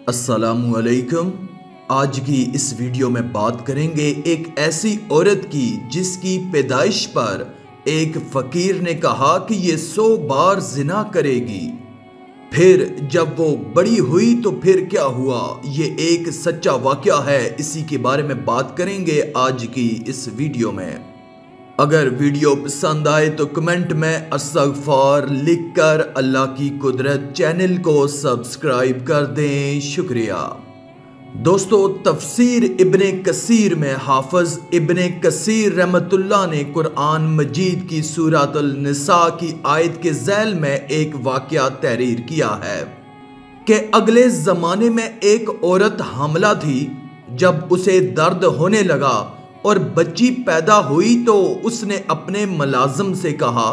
السلام علیکم۔ آج کی اس ویڈیو میں بات کریں گے ایک ایسی عورت کی جس کی پیدائش پر ایک فقیر نے کہا کہ یہ 100 بار زنا کرے گی، پھر جب وہ بڑی ہوئی تو پھر کیا ہوا؟ یہ ایک سچا واقعہ ہے، اسی کے بارے میں بات کریں گے آج کی اس ویڈیو میں۔ اگر ویڈیو پسند آئے تو کمنٹ میں استغفار لکھ کر اللہ کی قدرت چینل کو سبسکرائب کر دیں، شکریہ۔ دوستو، تفسیر ابن کثیر میں حافظ ابن کثیر رحمت اللہ نے قرآن مجید کی سورۃ النساء کی آیت کے ذیل میں ایک واقعہ تحریر کیا ہے کہ اگلے زمانے میں ایک عورت حاملہ تھی۔ جب اسے درد ہونے لگا اور بچی پیدا ہوئی تو اس نے اپنے ملازم سے کہا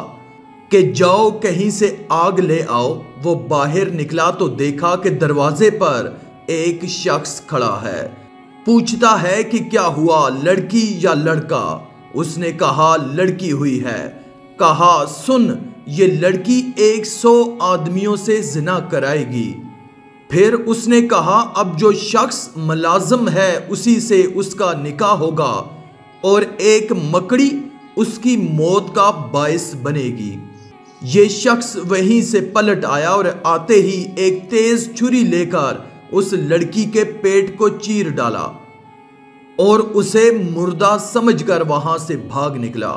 کہ جاؤ کہیں سے آگ لے آؤ۔ وہ باہر نکلا تو دیکھا کہ دروازے پر ایک شخص کھڑا ہے، پوچھتا ہے کہ کیا ہوا، لڑکی یا لڑکا؟ اس نے کہا لڑکی ہوئی ہے۔ کہا سن، یہ لڑکی 100 آدمیوں سے زنا کرائے گی۔ پھر اس نے کہا اب جو شخص ملازم ہے اسی سے اس کا نکاح ہوگا اور ایک مکڑی اس کی موت کا باعث بنے گی۔ یہ شخص وہیں سے پلٹ آیا اور آتے ہی ایک تیز چھری لے کر اس لڑکی کے پیٹ کو چیر ڈالا اور اسے مردہ سمجھ کر وہاں سے بھاگ نکلا۔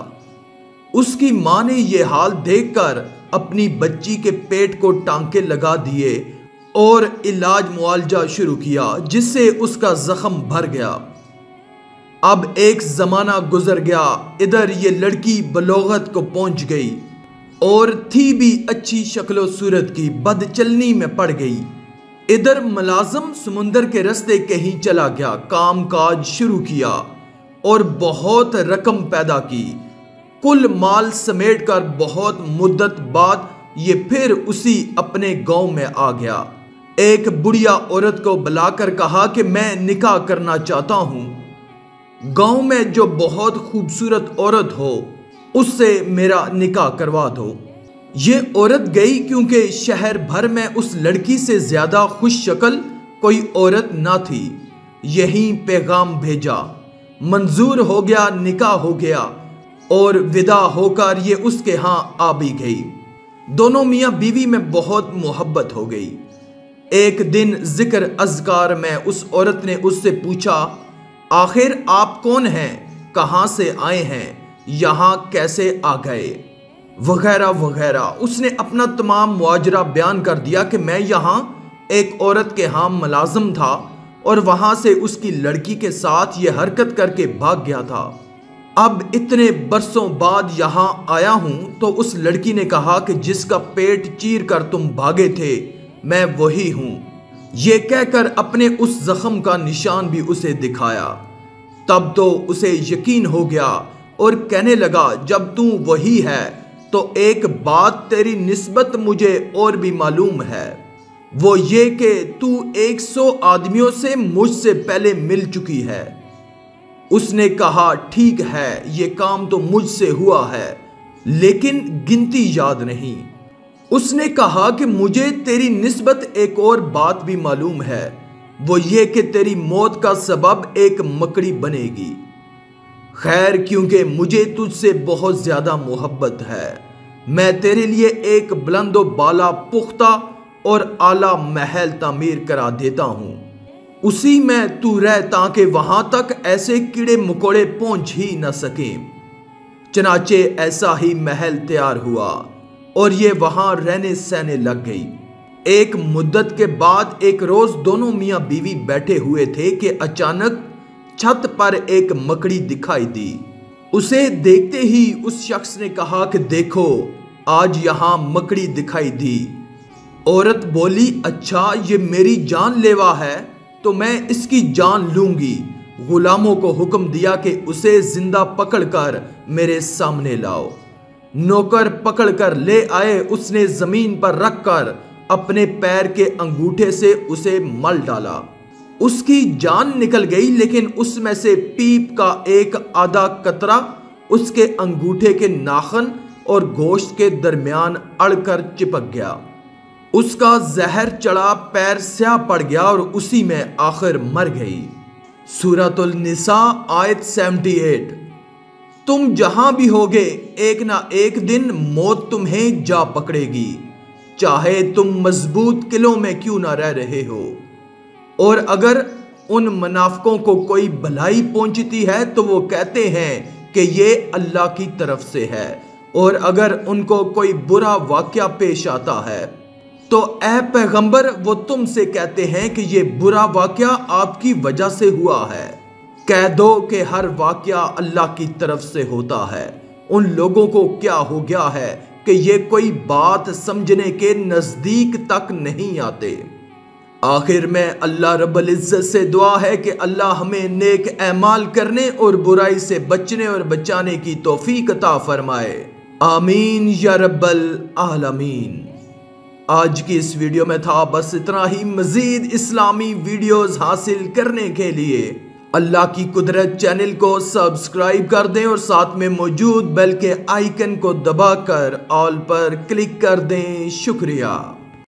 اس کی ماں نے یہ حال دیکھ کر اپنی بچی کے پیٹ کو ٹانکے لگا دیے اور علاج معالجہ شروع کیا، جس سے اس کا زخم بھر گیا۔ اب ایک زمانہ گزر گیا، ادھر یہ لڑکی بلوغت کو پہنچ گئی اور تھی بھی اچھی شکل و صورت کی، بد چلنی میں پڑ گئی۔ ادھر ملازم سمندر کے رستے کہیں چلا گیا، کام کاج شروع کیا اور بہت رقم پیدا کی۔ کل مال سمیٹ کر بہت مدت بعد یہ پھر اسی اپنے گاؤں میں آ گیا۔ ایک بڑھیا عورت کو بلا کر کہا کہ میں نکاح کرنا چاہتا ہوں، گاؤں میں جو بہت خوبصورت عورت ہو اس سے میرا نکاح کروا دو۔ یہ عورت گئی کیونکہ شہر بھر میں اس لڑکی سے زیادہ خوش شکل کوئی عورت نہ تھی۔ یہیں پیغام بھیجا، منظور ہو گیا، نکاح ہو گیا اور ودا ہو کر یہ اس کے ہاں آ بھی گئی۔ دونوں میاں بیوی میں بہت محبت ہو گئی۔ ایک دن ذکر اذکار میں اس عورت نے اس سے پوچھا آخر آپ کون ہیں، کہاں سے آئے ہیں، یہاں کیسے آ گئے، وغیرہ وغیرہ۔ اس نے اپنا تمام ماجرا بیان کر دیا کہ میں یہاں ایک عورت کے ہاں ملازم تھا اور وہاں سے اس کی لڑکی کے ساتھ یہ حرکت کر کے بھاگ گیا تھا۔ اب اتنے برسوں بعد یہاں آیا ہوں تو اس لڑکی نے کہا کہ جس کا پیٹ چیر کر تم بھاگے تھے میں وہی ہوں۔ یہ کہہ کر اپنے اس زخم کا نشان بھی اسے دکھایا۔ تب تو اسے یقین ہو گیا اور کہنے لگا جب تو وہی ہے تو ایک بات تیری نسبت مجھے اور بھی معلوم ہے، وہ یہ کہ تو 100 آدمیوں سے مجھ سے پہلے مل چکی ہے۔ اس نے کہا ٹھیک ہے، یہ کام تو مجھ سے ہوا ہے لیکن گنتی یاد نہیں۔ اس نے کہا کہ مجھے تیری نسبت ایک اور بات بھی معلوم ہے، وہ یہ کہ تیری موت کا سبب ایک مکڑی بنے گی۔ خیر، کیونکہ مجھے تجھ سے بہت زیادہ محبت ہے، میں تیرے لیے ایک بلند و بالا پختہ اور اعلیٰ محل تعمیر کرا دیتا ہوں، اسی میں تو رہ تاکہ وہاں تک ایسے کیڑے مکوڑے پہنچ ہی نہ سکیں۔ چنانچہ ایسا ہی محل تیار ہوا اور یہ وہاں رہنے سہنے لگ گئی۔ ایک مدت کے بعد ایک روز دونوں میاں بیوی بیٹھے ہوئے تھے کہ اچانک چھت پر ایک مکڑی دکھائی دی۔ اسے دیکھتے ہی اس شخص نے کہا کہ دیکھو آج یہاں مکڑی دکھائی دی۔ عورت بولی اچھا یہ میری جان لیوا ہے تو میں اس کی جان لوں گی۔ غلاموں کو حکم دیا کہ اسے زندہ پکڑ کر میرے سامنے لاؤ۔ نوکر پکڑ کر لے آئے، اس نے زمین پر رکھ کر اپنے پیر کے انگوٹھے سے اسے مل ڈالا۔ اس کی جان نکل گئی لیکن اس میں سے پیپ کا ایک آدھا قطرہ اس کے انگوٹھے کے ناخن اور گوشت کے درمیان اڑ کر چپک گیا۔ اس کا زہر چڑھا، پیر سیاہ پڑ گیا اور اسی میں آخر مر گئی۔ سورۃ النساء آیت 78۔ تم جہاں بھی ہوگے ایک نہ ایک دن موت تمہیں جا پکڑے گی، چاہے تم مضبوط قلعوں میں کیوں نہ رہ رہے ہو۔ اور اگر ان منافقوں کو کوئی بھلائی پہنچتی ہے تو وہ کہتے ہیں کہ یہ اللہ کی طرف سے ہے، اور اگر ان کو کوئی برا واقعہ پیش آتا ہے تو اے پیغمبر وہ تم سے کہتے ہیں کہ یہ برا واقعہ آپ کی وجہ سے ہوا ہے۔ کہہ دو کہ ہر واقعہ اللہ کی طرف سے ہوتا ہے۔ ان لوگوں کو کیا ہو گیا ہے کہ یہ کوئی بات سمجھنے کے نزدیک تک نہیں آتے۔ آخر میں اللہ رب العزت سے دعا ہے کہ اللہ ہمیں نیک اعمال کرنے اور برائی سے بچنے اور بچانے کی توفیق عطا فرمائے، آمین یا رب العالمین۔ آج کی اس ویڈیو میں تھا بس اتنا ہی۔ مزید اسلامی ویڈیوز حاصل کرنے کے لیے اللہ کی قدرت چینل کو سبسکرائب کر دیں اور ساتھ میں موجود بیل کے آئیکن کو دبا کر آل پر کلک کر دیں۔ شکریہ۔